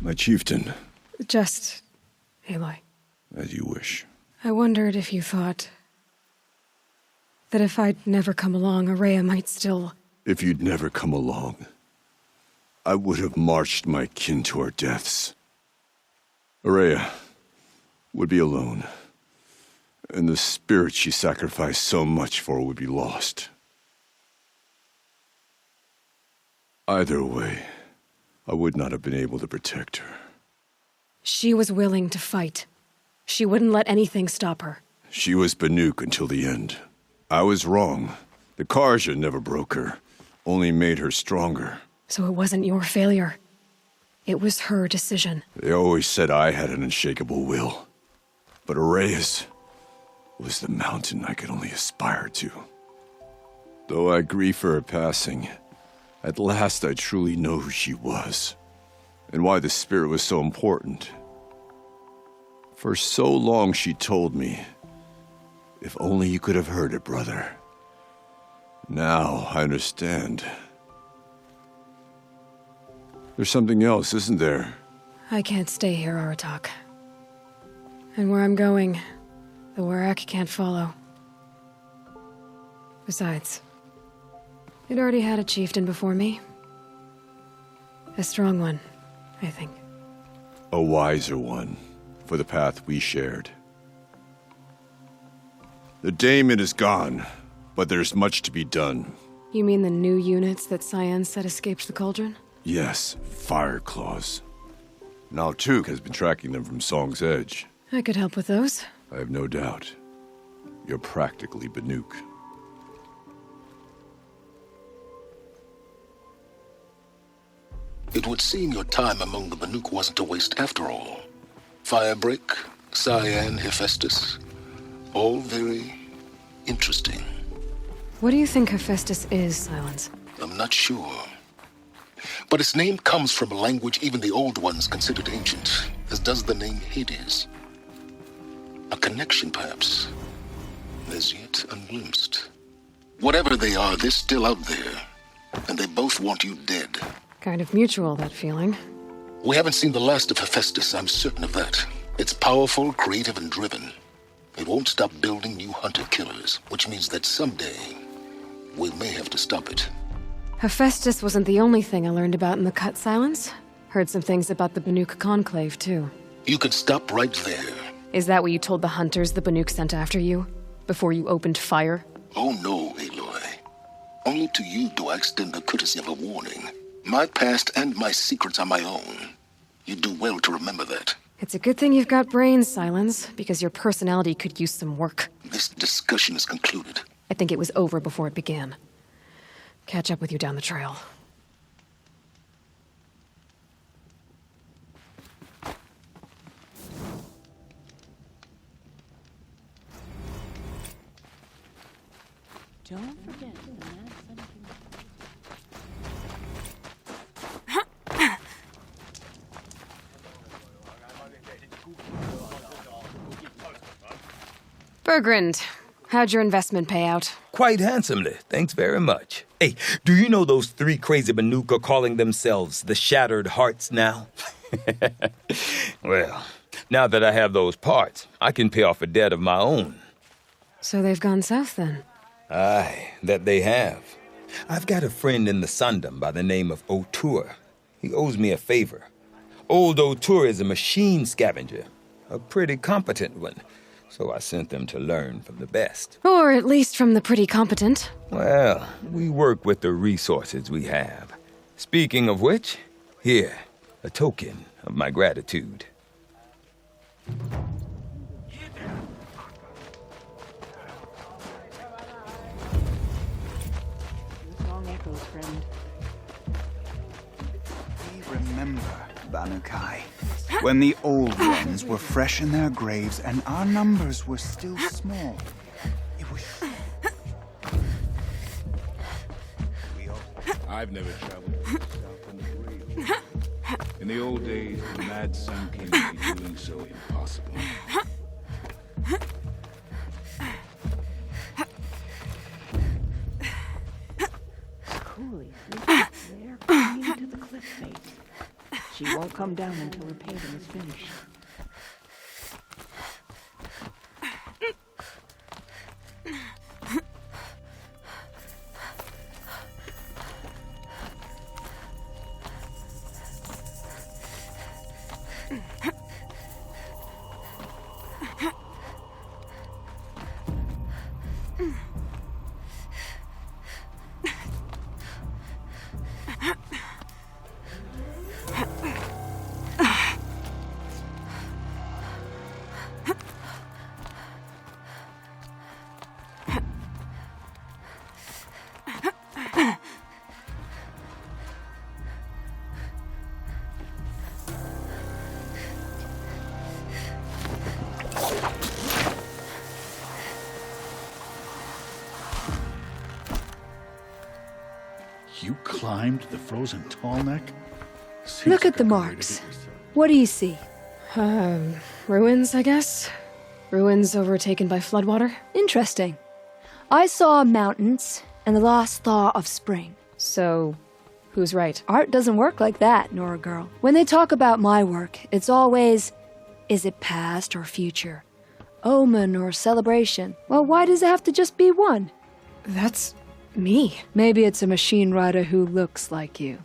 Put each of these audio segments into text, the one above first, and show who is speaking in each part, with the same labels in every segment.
Speaker 1: My chieftain.
Speaker 2: Just Aloy.
Speaker 1: As you wish.
Speaker 2: I wondered if you thought that if I'd never come along, Araya might still...
Speaker 1: If you'd never come along, I would have marched my kin to our deaths. Araya would be alone, and the spirit she sacrificed so much for would be lost. Either way, I would not have been able to protect her.
Speaker 2: She was willing to fight. She wouldn't let anything stop her.
Speaker 1: She was Banuk until the end. I was wrong. The Karja never broke her, only made her stronger.
Speaker 2: So it wasn't your failure. It was her decision.
Speaker 1: They always said I had an unshakable will. But Araya's was the mountain I could only aspire to. Though I grieve for her passing, at last I truly know who she was, and why the spirit was so important. For so long she told me, if only you could have heard it, brother. Now I understand. There's something else, isn't there?
Speaker 2: I can't stay here, Aratak. And where I'm going, the Warak can't follow. Besides, it already had a chieftain before me. A strong one, I think.
Speaker 1: A wiser one, for the path we shared. The daemon is gone, but there's much to be done.
Speaker 2: You mean the new units that Cyan said escaped the cauldron?
Speaker 1: Yes, fire claws. Now Tuk has been tracking them from Song's Edge.
Speaker 2: I could help with those.
Speaker 1: I have no doubt. You're practically Banuk.
Speaker 3: It would seem your time among the Banuk wasn't a waste after all. Firebreak, Cyan, Hephaestus, all very interesting.
Speaker 2: What do you think Hephaestus is, Silence?
Speaker 3: I'm not sure. But its name comes from a language even the old ones considered ancient, as does the name Hades. A connection, perhaps, as yet unglimpsed. Whatever they are, they're still out there, and they both want you dead.
Speaker 2: Kind of mutual, that feeling.
Speaker 3: We haven't seen the last of Hephaestus, I'm certain of that. It's powerful, creative, and driven. It won't stop building new hunter-killers, which means that someday, we may have to stop it.
Speaker 2: Hephaestus wasn't the only thing I learned about in the Cut Silence. Heard some things about the Banuk Conclave, too.
Speaker 3: You can stop right there.
Speaker 2: Is that what you told the hunters the Banuk sent after you? Before you opened fire?
Speaker 3: Oh no, Aloy. Only to you do I extend the courtesy of a warning. My past and my secrets are my own. You do well to remember that.
Speaker 2: It's a good thing you've got brains, Silence, because your personality could use some work.
Speaker 3: This discussion is concluded.
Speaker 2: I think it was over before it began. Catch up with you down the trail.
Speaker 4: Don't forget the mad sun
Speaker 2: Bergrand, how'd your investment pay out?
Speaker 5: Quite handsomely, thanks very much. Hey, do you know those three crazy Banuk are calling themselves the Shattered Hearts now? Well, now that I have those parts, I can pay off a debt of my own.
Speaker 2: So they've gone south, then?
Speaker 5: Aye, that they have. I've got a friend in the Sundom by the name of O'Toole. He owes me a favor. Old O'Toole is a machine scavenger, a pretty competent one. So I sent them to learn from the best.
Speaker 2: Or at least from the pretty competent.
Speaker 5: Well, we work with the resources we have. Speaking of which, here, a token of my gratitude.
Speaker 4: song echoes, friend.
Speaker 6: We remember, Banukai, when the old ones were fresh in their graves and our numbers were still small. It was...
Speaker 7: I've never traveled south on the rail. In the old days, the mad sun came to be doing so impossible.
Speaker 4: Coolly, they're clinging to the cliff face. She won't come down until her painting is finished.
Speaker 7: You climbed the frozen tall neck?
Speaker 8: Look at the marks. What do you see?
Speaker 2: Ruins, I guess? Ruins overtaken by floodwater?
Speaker 8: Interesting. I saw mountains and the last thaw of spring.
Speaker 2: So, who's right?
Speaker 8: Art doesn't work like that, Nora girl. When they talk about my work, it's always, is it past or future? Omen or celebration? Well, why does it have to just be one?
Speaker 2: That's me.
Speaker 8: Maybe it's a machine rider who looks like you.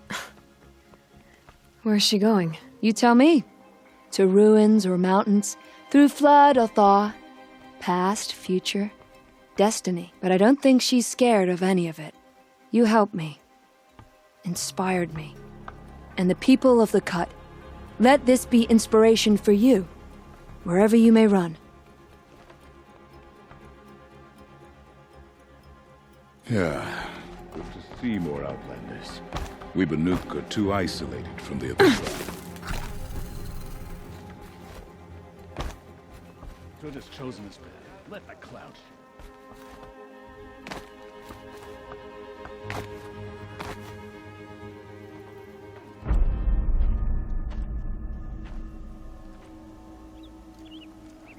Speaker 2: Where's she going?
Speaker 8: You tell me. To ruins or mountains, through flood or thaw, past, future, destiny. But I don't think she's scared of any of it. You helped me, inspired me, and the people of the Cut. Let this be inspiration for you, wherever you may run.
Speaker 1: Yeah.
Speaker 7: Good to see more Outlanders. We Banuk are too isolated from the other side. Could have chosen his path. Let the cloud.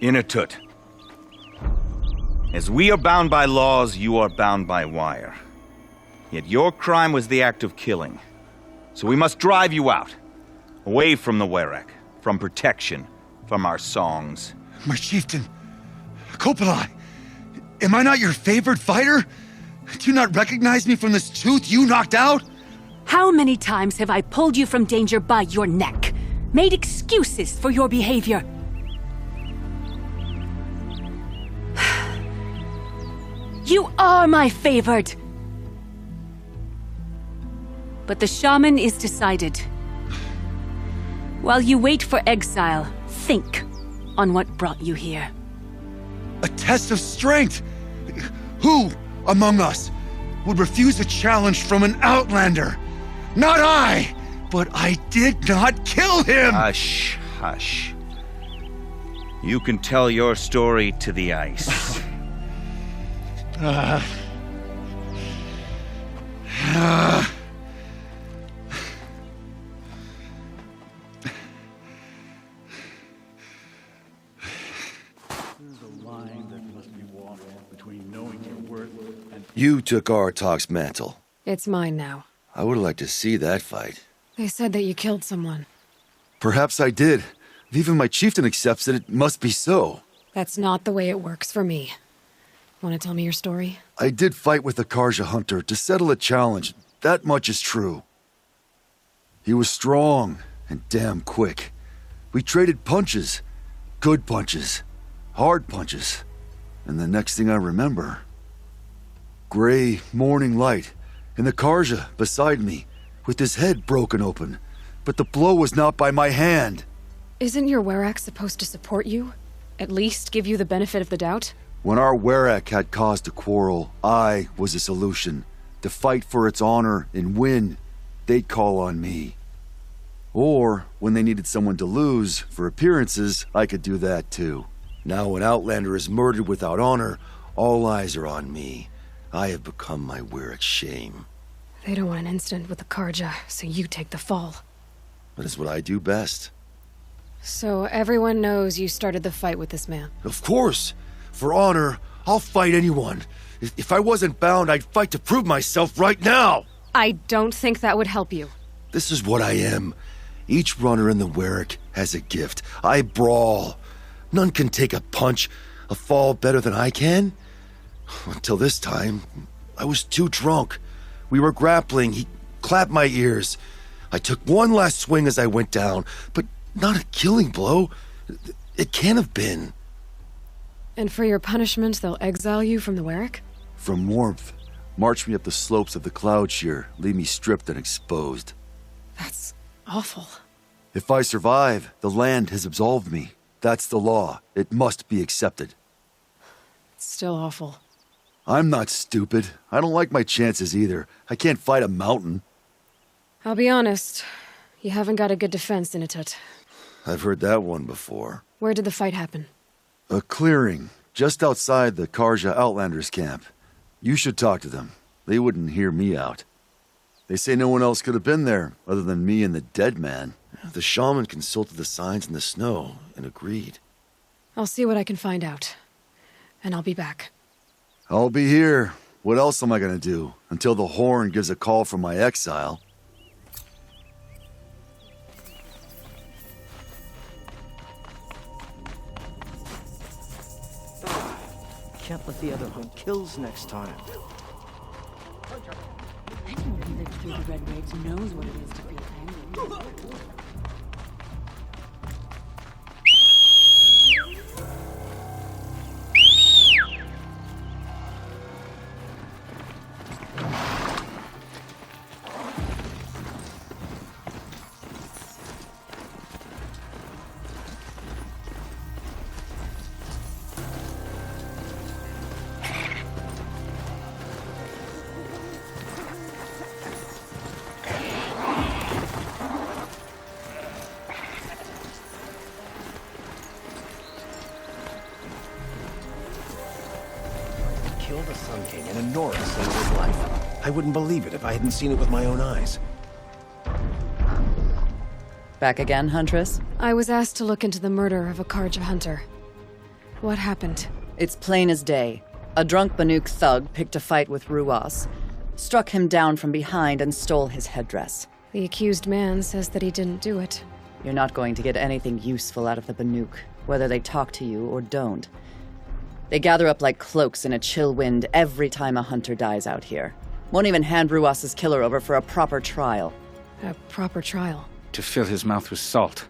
Speaker 6: Inatut. As we are bound by laws, you are bound by wire. Yet your crime was the act of killing. So we must drive you out. Away from the Werak, from protection, from our songs.
Speaker 9: My chieftain, Kopalai, am I not your favored fighter? Do you not recognize me from this tooth you knocked out?
Speaker 10: How many times have I pulled you from danger by your neck? Made excuses for your behavior? You are my favored! But the shaman is decided. While you wait for exile, think on what brought you here.
Speaker 9: A test of strength! Who among us would refuse a challenge from an Outlander? Not I! But I did not kill him!
Speaker 6: Hush, hush. You can tell your story to the ice.
Speaker 11: You took Aratak's mantle.
Speaker 2: It's mine now.
Speaker 11: I would like to see that fight.
Speaker 2: They said that you killed someone.
Speaker 11: Perhaps I did. If even my chieftain accepts it, it must be so.
Speaker 2: That's not the way it works for me. Want to tell me your story?
Speaker 11: I did fight with the Karja hunter to settle a challenge. That much is true. He was strong and damn quick. We traded punches. Good punches. Hard punches. And the next thing I remember... gray morning light, and the Karja beside me, with his head broken open. But the blow was not by my hand.
Speaker 2: Isn't your Werak supposed to support you? At least give you the benefit of the doubt?
Speaker 11: When our Werak had cause to quarrel, I was a solution. To fight for its honor and win, they'd call on me. Or, when they needed someone to lose, for appearances, I could do that too. Now when Outlander is murdered without honor, all eyes are on me. I have become my Werak's shame.
Speaker 2: They don't want an incident with the Karja, so you take the fall.
Speaker 11: That is what I do best.
Speaker 2: So everyone knows you started the fight with this man?
Speaker 11: Of course! For honor, I'll fight anyone. If I wasn't bound, I'd fight to prove myself right now!
Speaker 2: I don't think that would help you.
Speaker 11: This is what I am. Each runner in the Werrick has a gift. I brawl. None can take a punch, a fall better than I can. Until this time, I was too drunk. We were grappling. He clapped my ears. I took one last swing as I went down, but not a killing blow. It can't have been.
Speaker 2: And for your punishment, they'll exile you from the Werrick?
Speaker 11: From warmth, march me up the slopes of the cloud shear, leave me stripped and exposed.
Speaker 2: That's awful.
Speaker 11: If I survive, the land has absolved me. That's the law. It must be accepted.
Speaker 2: It's still awful.
Speaker 11: I'm not stupid. I don't like my chances either. I can't fight a mountain.
Speaker 2: I'll be honest. You haven't got a good defense, Initut.
Speaker 11: I've heard that one before.
Speaker 2: Where did the fight happen?
Speaker 11: A clearing, just outside the Karja Outlanders camp. You should talk to them. They wouldn't hear me out. They say no one else could have been there, other than me and the dead man. The shaman consulted the signs in the snow and agreed.
Speaker 2: I'll see what I can find out. And I'll be back.
Speaker 11: I'll be here. What else am I gonna do? Until the horn gives a call from my exile.
Speaker 12: Can't let the other hunt kills next time.
Speaker 10: Anyone who lived through the Red Waves knows what it is to feel angry.
Speaker 12: Killed a Sun King and a Nora saved his life. I wouldn't believe it if I hadn't seen it with my own eyes.
Speaker 13: Back again, Huntress?
Speaker 2: I was asked to look into the murder of a Karja hunter. What happened?
Speaker 13: It's plain as day. A drunk Banuk thug picked a fight with Ruas, struck him down from behind and stole his headdress.
Speaker 2: The accused man says that he didn't do it.
Speaker 13: You're not going to get anything useful out of the Banuk, whether they talk to you or don't. They gather up like cloaks in a chill wind every time a hunter dies out here. Won't even hand Ruas's killer over for a proper trial.
Speaker 2: A proper trial?
Speaker 14: To fill his mouth with salt,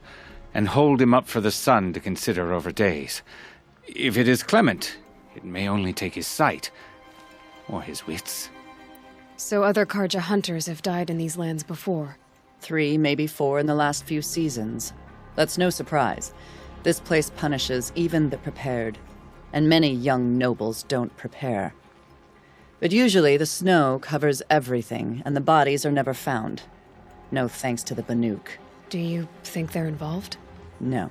Speaker 14: and hold him up for the sun to consider over days. If it is clement, it may only take his sight, or his wits.
Speaker 2: So other Karja hunters have died in these lands before?
Speaker 13: 3, maybe 4 in the last few seasons. That's no surprise. This place punishes even the prepared, and many young nobles don't prepare. But usually the snow covers everything, and the bodies are never found. No thanks to the Banuk.
Speaker 2: Do you think they're involved?
Speaker 13: No.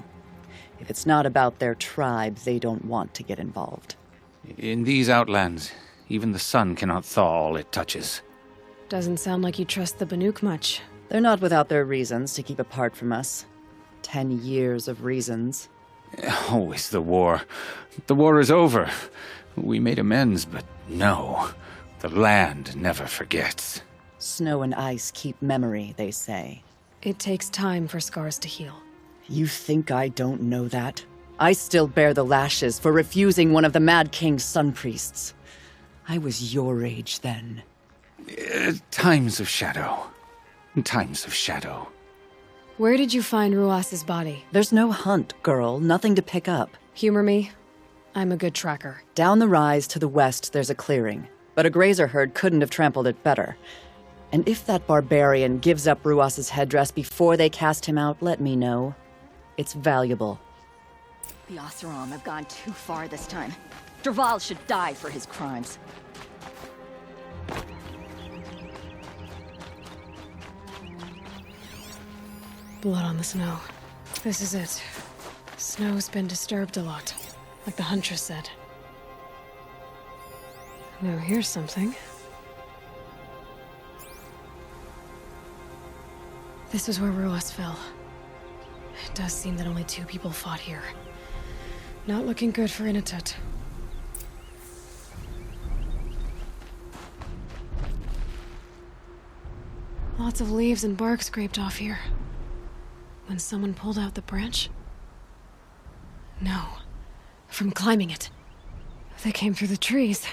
Speaker 13: If it's not about their tribe, they don't want to get involved.
Speaker 14: In these outlands, even the sun cannot thaw all it touches.
Speaker 2: Doesn't sound like you trust the Banuk much.
Speaker 13: They're not without their reasons to keep apart from us. 10 years of reasons.
Speaker 14: Always the war. The war is over. We made amends, but no. The land never forgets.
Speaker 13: Snow and ice keep memory, they say.
Speaker 2: It takes time for scars to heal.
Speaker 13: You think I don't know that? I still bear the lashes for refusing one of the Mad King's sun priests. I was your age then.
Speaker 14: Times of shadow. Times of shadow.
Speaker 2: Where did you find Ruas's body?
Speaker 13: There's no hunt, girl. Nothing to pick up.
Speaker 2: Humor me. I'm a good tracker.
Speaker 13: Down the rise to the west, there's a clearing. But a grazer herd couldn't have trampled it better. And if that barbarian gives up Ruas's headdress before they cast him out, let me know. It's valuable.
Speaker 15: The Oseram have gone too far this time. Derval should die for his crimes.
Speaker 2: Blood on the snow. This is it. Snow's been disturbed a lot, like the Huntress said. Now here's something. This is where Ruas fell. It does seem that only 2 people fought here. Not looking good for Initut. Lots of leaves and bark scraped off here. When someone pulled out the branch? No. From climbing it. They came through the trees.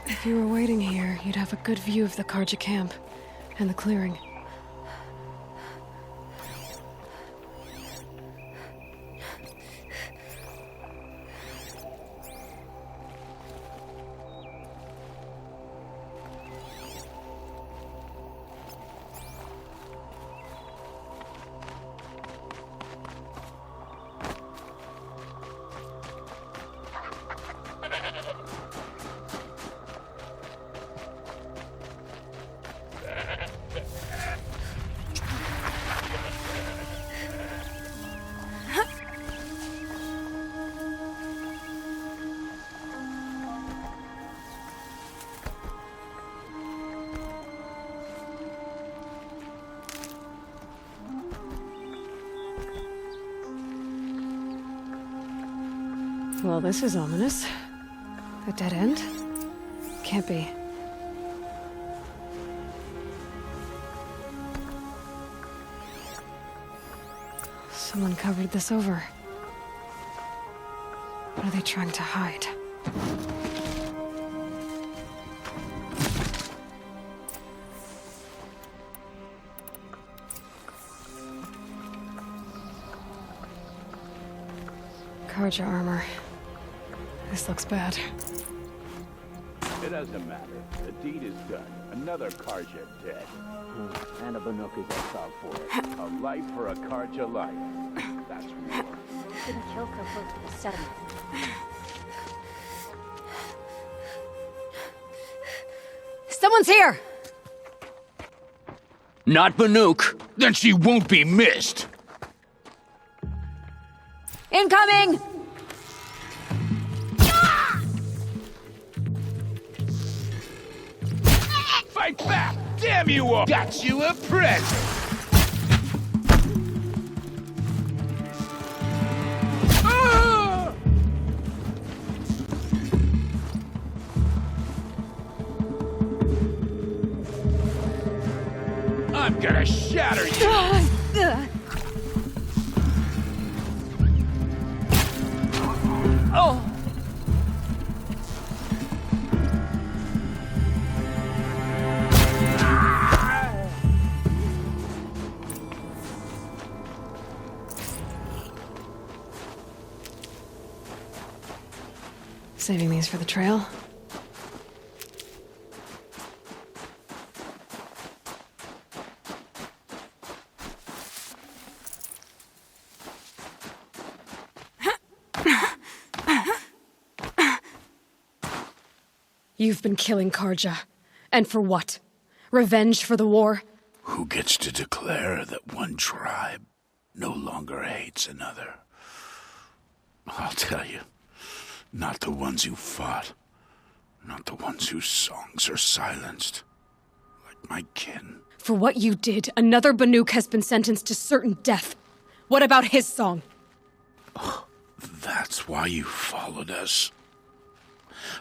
Speaker 2: If you were waiting here, you'd have a good view of the Karja camp and the clearing. Well, this is ominous. A dead end? Can't be. Someone covered this over. What are they trying to hide? Karja armor. This looks bad.
Speaker 7: It doesn't matter. The deed is done. Another Karja dead. And a Banuk is exiled for it. A life for a Karja life. That's war.
Speaker 15: Couldn't kill so close to the settlement.
Speaker 2: Someone's here!
Speaker 16: Not Banuk. Then she won't be missed.
Speaker 8: Incoming!
Speaker 7: Fight back! Damn you all! Got you a present! Ah! I'm gonna shatter you! Oh!
Speaker 2: Saving these for the trail. You've been killing Karja. And for what? Revenge for the war?
Speaker 7: Who gets to declare that one tribe no longer hates another? I'll tell you, not the ones who fought, not the ones whose songs are silenced, like my kin.
Speaker 2: For what you did, another Banuk has been sentenced to certain death. What about his song?
Speaker 7: Oh, that's why you followed us.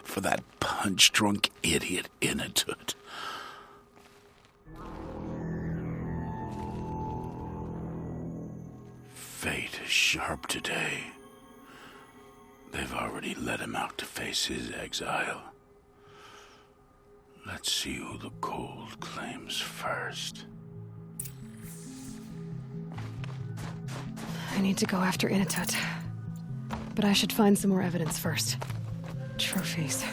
Speaker 7: For that punch-drunk idiot Inatut. Fate is sharp today. They've already let him out to face his exile. Let's see who the cold claims first.
Speaker 2: I need to go after Inatut. But I should find some more evidence first. Trophies.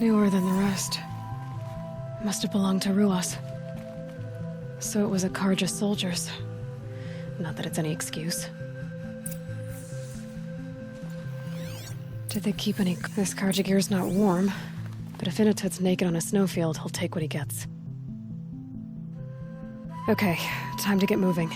Speaker 2: Newer than the rest. Must have belonged to Ruas. So it was a Karja soldiers. Not that it's any excuse. Did they keep any... This Karja gear's not warm, but if Inatut's naked on a snowfield, he'll take what he gets. Okay, time to get moving.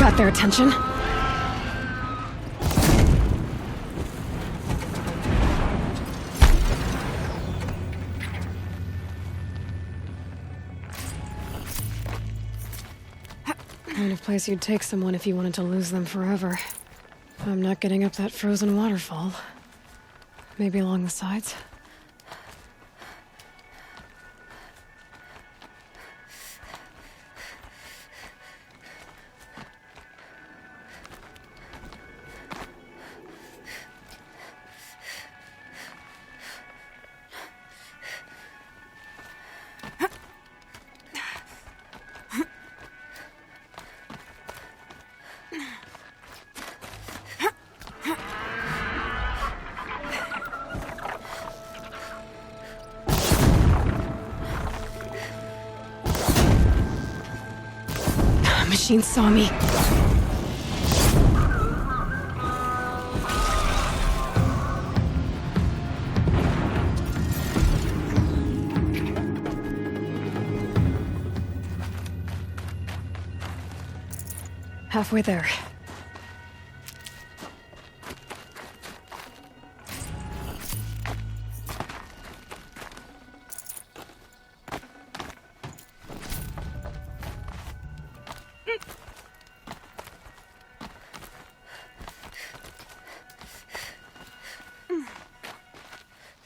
Speaker 2: Got their attention. Kind of place you'd take someone if you wanted to lose them forever. I'm not getting up that frozen waterfall. Maybe along the sides? Machine saw me. Halfway there.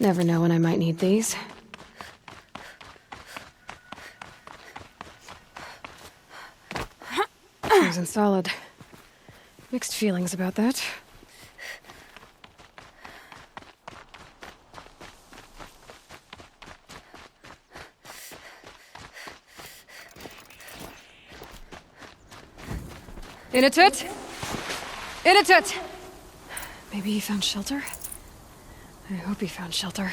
Speaker 2: Never know when I might need these. Frozen solid. Mixed feelings about that. Inatut? Inatut! Maybe he found shelter? I hope he found shelter.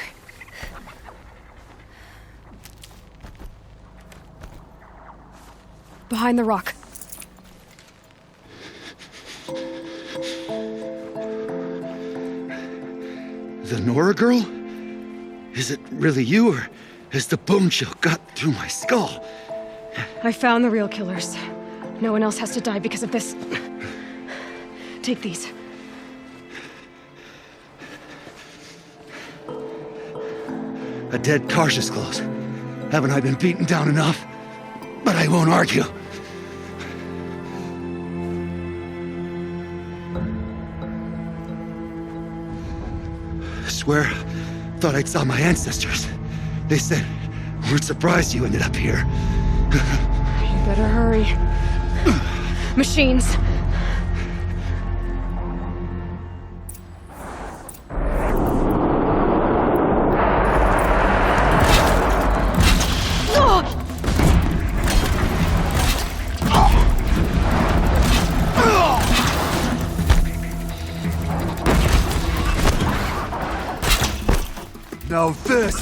Speaker 2: behind the rock.
Speaker 9: The Nora girl? Is it really you, or has the bone chill got through my skull?
Speaker 2: I found the real killers. No one else has to die because of this. Take these.
Speaker 9: A dead Karja's clothes. Haven't I been beaten down enough? But I won't argue. I swear, thought I saw my ancestors. They said, weren't surprised you ended up here.
Speaker 2: You better hurry. Machines!
Speaker 9: Now this!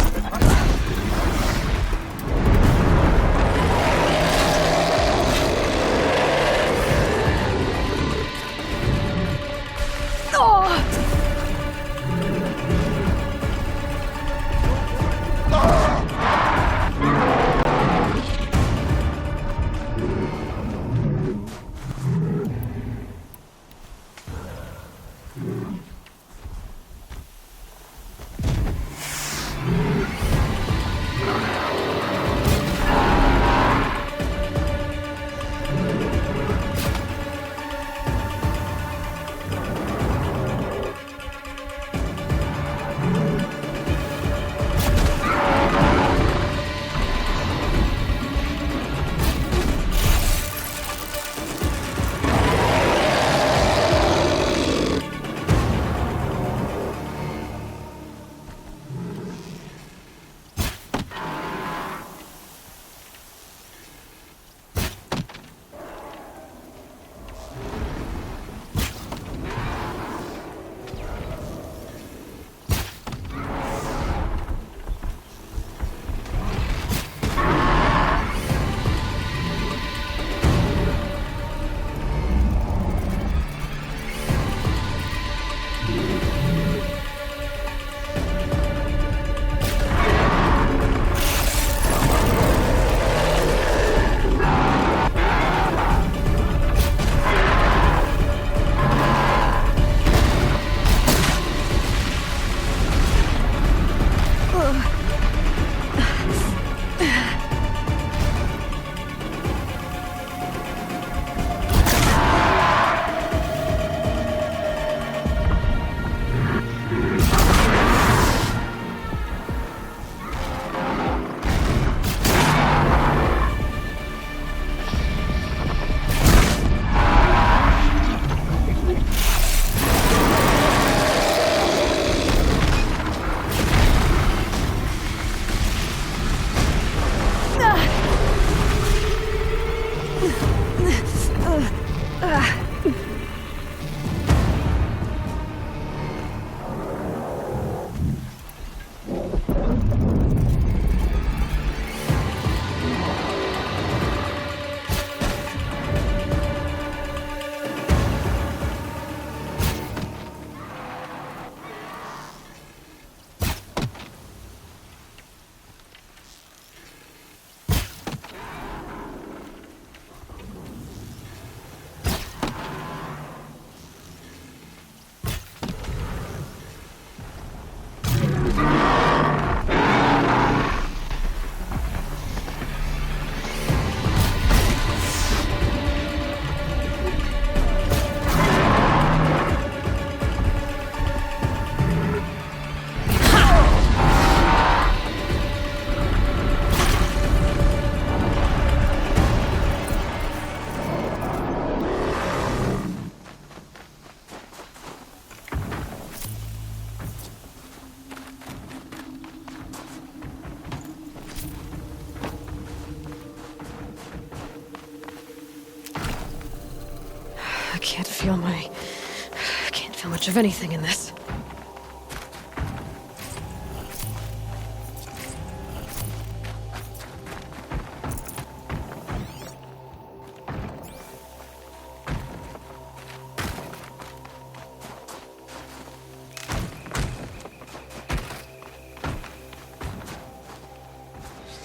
Speaker 2: I can't feel much of anything in this.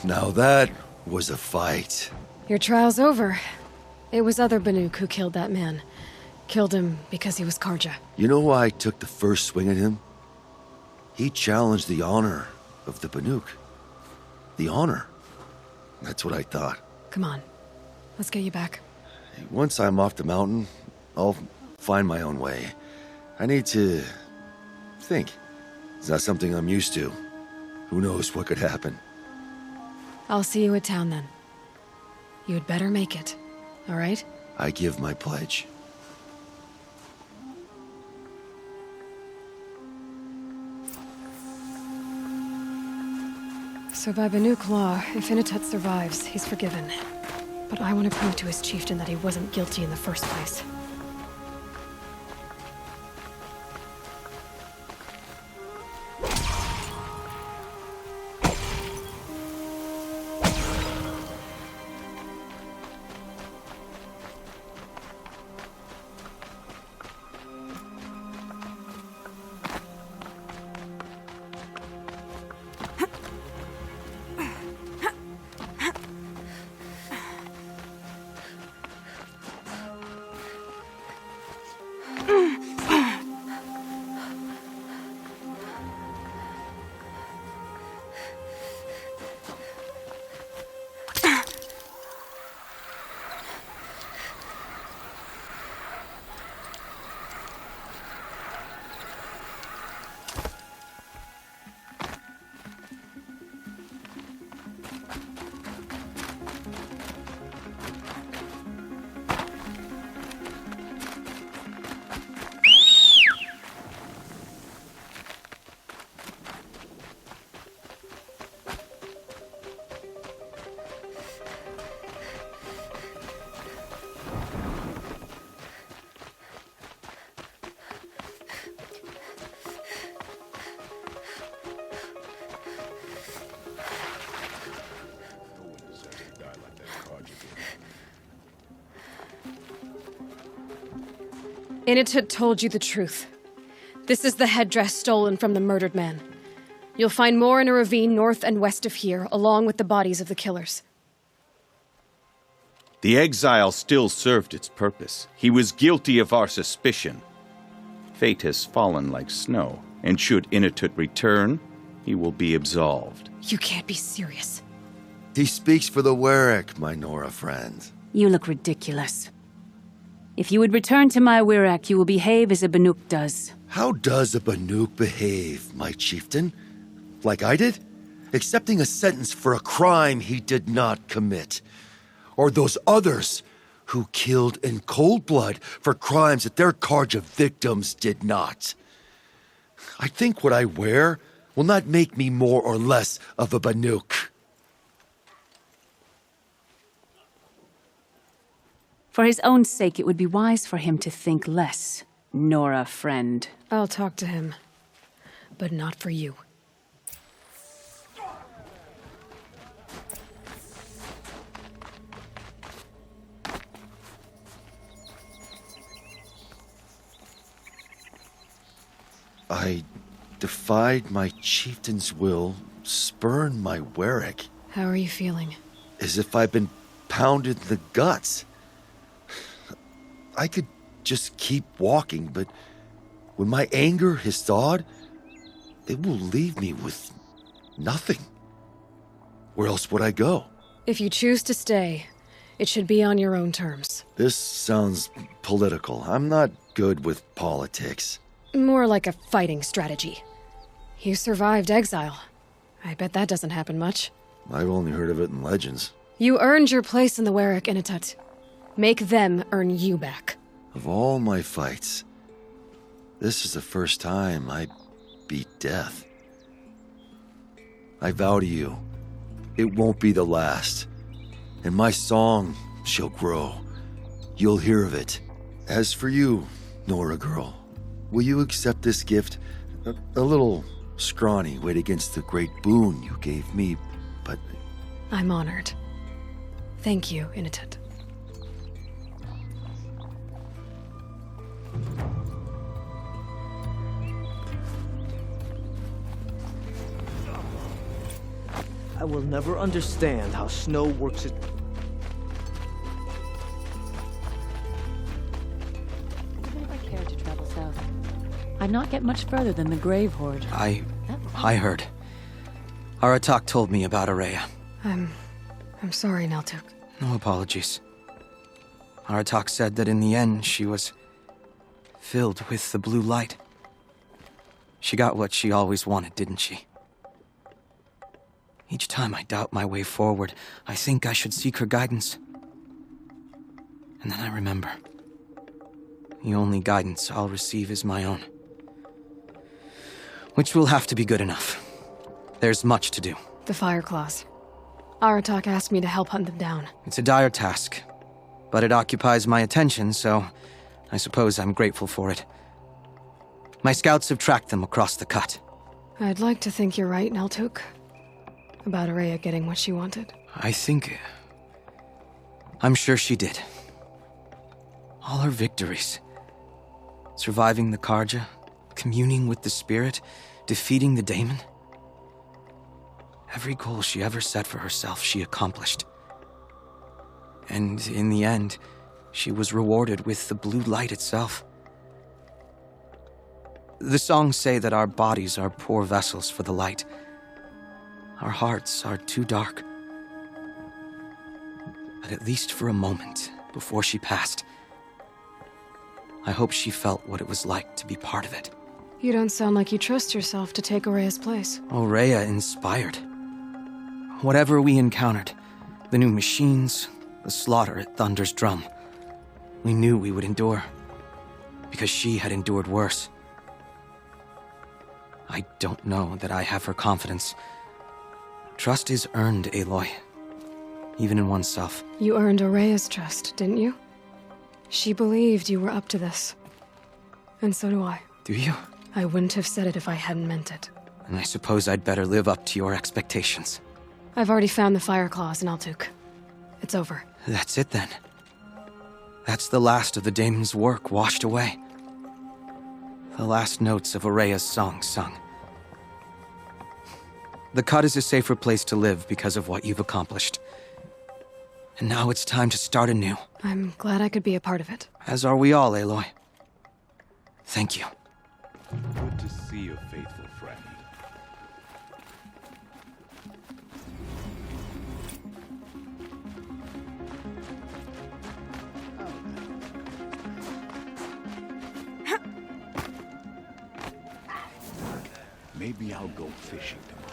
Speaker 11: Now that was a fight.
Speaker 2: Your trial's over. It was other Banuk who killed that man. Killed him because he was Karja.
Speaker 11: You know why I took the first swing at him? He challenged the honor of the Banuk. The honor. That's what I thought.
Speaker 2: Come on. Let's get you back.
Speaker 11: Once I'm off the mountain, I'll find my own way. I need to think. It's not something I'm used to. Who knows what could happen?
Speaker 2: I'll see you at town then. You'd better make it, all right?
Speaker 11: I give my pledge.
Speaker 2: So by Banuk law, if Inatut survives, he's forgiven. But I want to prove to his chieftain that he wasn't guilty in the first place. Inatut told you the truth. This is the headdress stolen from the murdered man. You'll find more in a ravine north and west of here, along with the bodies of the killers.
Speaker 6: The exile still served its purpose. He was guilty of our suspicion. Fate has fallen like snow, and should Inatut return, he will be absolved.
Speaker 2: You can't be serious.
Speaker 11: He speaks for the Werek, my Nora friend.
Speaker 10: You look ridiculous. If you would return to my Wirrak, you will behave as a Banuk does.
Speaker 11: How does a Banuk behave, my chieftain? Like I did? Accepting a sentence for a crime he did not commit. Or those others who killed in cold blood for crimes that their Karja victims did not. I think what I wear will not make me more or less of a Banuk.
Speaker 10: For his own sake, it would be wise for him to think less. Nora, friend.
Speaker 2: I'll talk to him. But not for you.
Speaker 11: I defied my chieftain's will, spurned my Werek.
Speaker 2: How are you feeling?
Speaker 11: As if I've been pounded in the guts. I could just keep walking, but when my anger is thawed, it will leave me with nothing. Where else would I go?
Speaker 2: If you choose to stay, it should be on your own terms.
Speaker 11: This sounds political. I'm not good with politics.
Speaker 2: More like a fighting strategy. You survived exile. I bet that doesn't happen much.
Speaker 11: I've only heard of it in legends.
Speaker 2: You earned your place in the Werek, Inatut. Make them earn you back.
Speaker 11: Of all my fights, this is the first time I beat death. I vow to you, it won't be the last. And my song shall grow. You'll hear of it. As for you, Nora girl, will you accept this gift? A little scrawny weighed against the great boon you gave me, but...
Speaker 2: I'm honored. Thank you, Inatut.
Speaker 17: will never understand how snow works it.
Speaker 10: Even if I cared to travel south, I'd not get much further than the Grave Horde.
Speaker 18: I heard. Aratak told me about Araya.
Speaker 2: I'm sorry, Naltuk.
Speaker 18: No apologies. Aratak said that in the end she was filled with the blue light. She got what she always wanted, didn't she? Each time I doubt my way forward, I think I should seek her guidance. And then I remember. The only guidance I'll receive is my own. Which will have to be good enough. There's much to do.
Speaker 2: The Fireclaws. Aratak asked me to help hunt them down.
Speaker 18: It's a dire task, but it occupies my attention, so I suppose I'm grateful for it. My scouts have tracked them across the cut.
Speaker 2: I'd like to think you're right, Naltuk. About Araya getting what she wanted.
Speaker 18: I'm sure she did. All her victories. Surviving the Karja, communing with the spirit, defeating the daemon. Every goal she ever set for herself, she accomplished. And in the end, she was rewarded with the blue light itself. The songs say that our bodies are poor vessels for the light. Our hearts are too dark. But at least for a moment, before she passed, I hope she felt what it was like to be part of it.
Speaker 2: You don't sound like you trust yourself to take Araya's place.
Speaker 18: Rhea inspired. Whatever we encountered, the new machines, the slaughter at Thunder's drum, we knew we would endure, because she had endured worse. I don't know that I have her confidence. Trust is earned, Aloy. Even in oneself.
Speaker 2: You earned Araya's trust, didn't you? She believed you were up to this. And so do I.
Speaker 18: Do you?
Speaker 2: I wouldn't have said it if I hadn't meant it.
Speaker 18: And I suppose I'd better live up to your expectations.
Speaker 2: I've already found the Fireclaws in Altuk. It's over.
Speaker 18: That's it then. That's the last of the daemon's work washed away. The last notes of Araya's song sung. The cut is a safer place to live because of what you've accomplished. And now it's time to start anew.
Speaker 2: I'm glad I could be a part of it.
Speaker 18: As are we all, Aloy. Thank you.
Speaker 7: Good to see you, faithful friend. Maybe I'll go fishing tomorrow.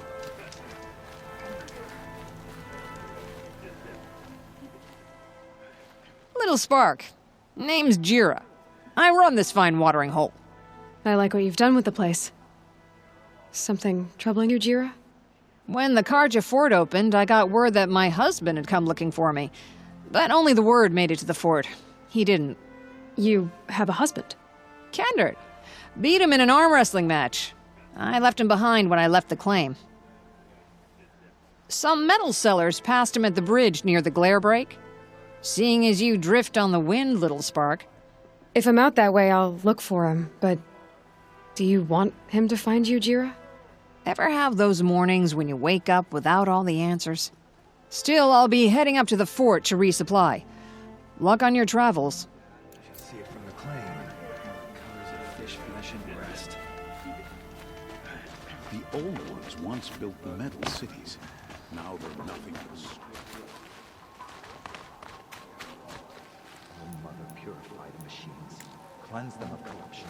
Speaker 19: Little Spark. Name's Jira. I run this fine watering hole.
Speaker 2: I like what you've done with the place. Something troubling you, Jira?
Speaker 19: When the Karja fort opened, I got word that my husband had come looking for me. But only the word made it to the fort. He didn't.
Speaker 2: You have a husband?
Speaker 19: Kendard. Beat him in an arm wrestling match. I left him behind when I left the claim. Some metal sellers passed him at the bridge near the glare break. Seeing as you drift on the wind, Little Spark.
Speaker 2: If I'm out that way, I'll look for him, but do you want him to find you, Jira?
Speaker 19: Ever have those mornings when you wake up without all the answers? Still, I'll be heading up to the fort to resupply. Luck on your travels.
Speaker 11: You can see it from the claim. Colors of fish, flesh, and breast.
Speaker 7: The old ones once built the metal cities. Now they're nothing but straw.
Speaker 11: Oh, Mother, purify the machines. Cleanse them of corruption.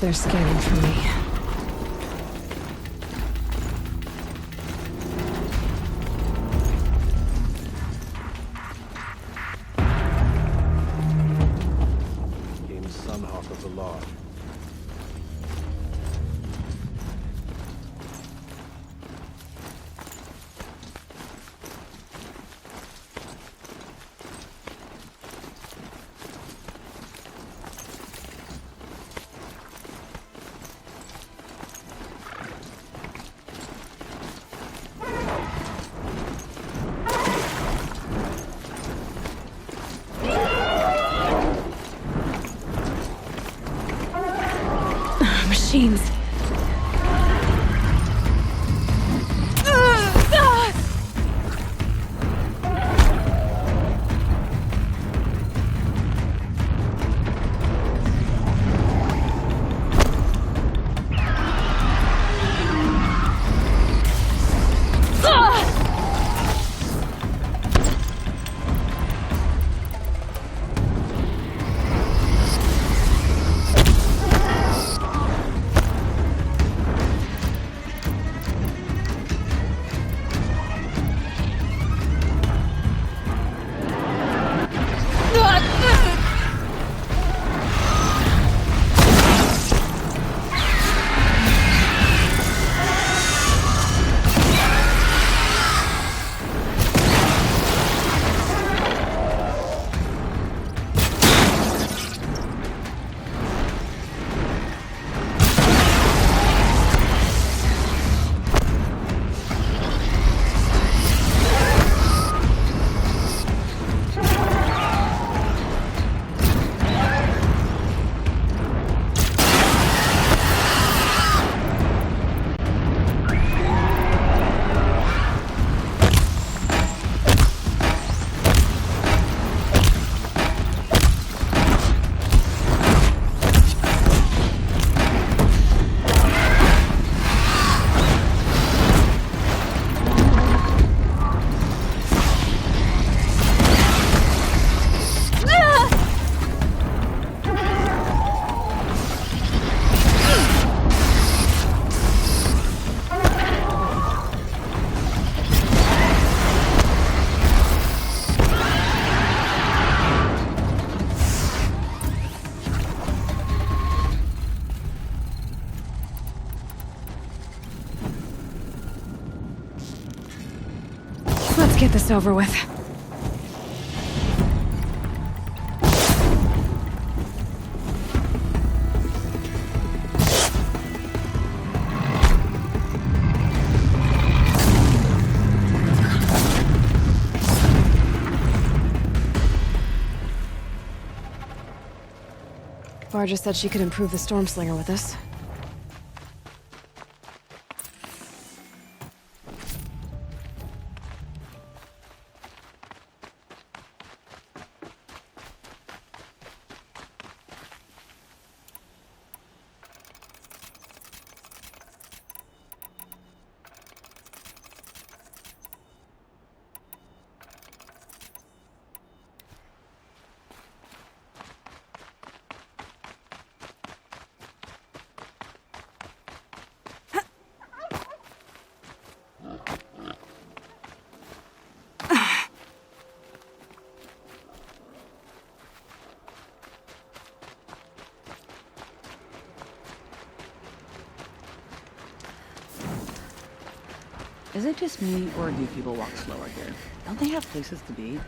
Speaker 2: They're scanning for me.
Speaker 12: Game's Sunhawk of the Law.
Speaker 2: Machines. Let's get this over with. Varja said she could improve the Stormslinger with us.
Speaker 4: Is it just me, or do people walk slower here? Don't they have places to be?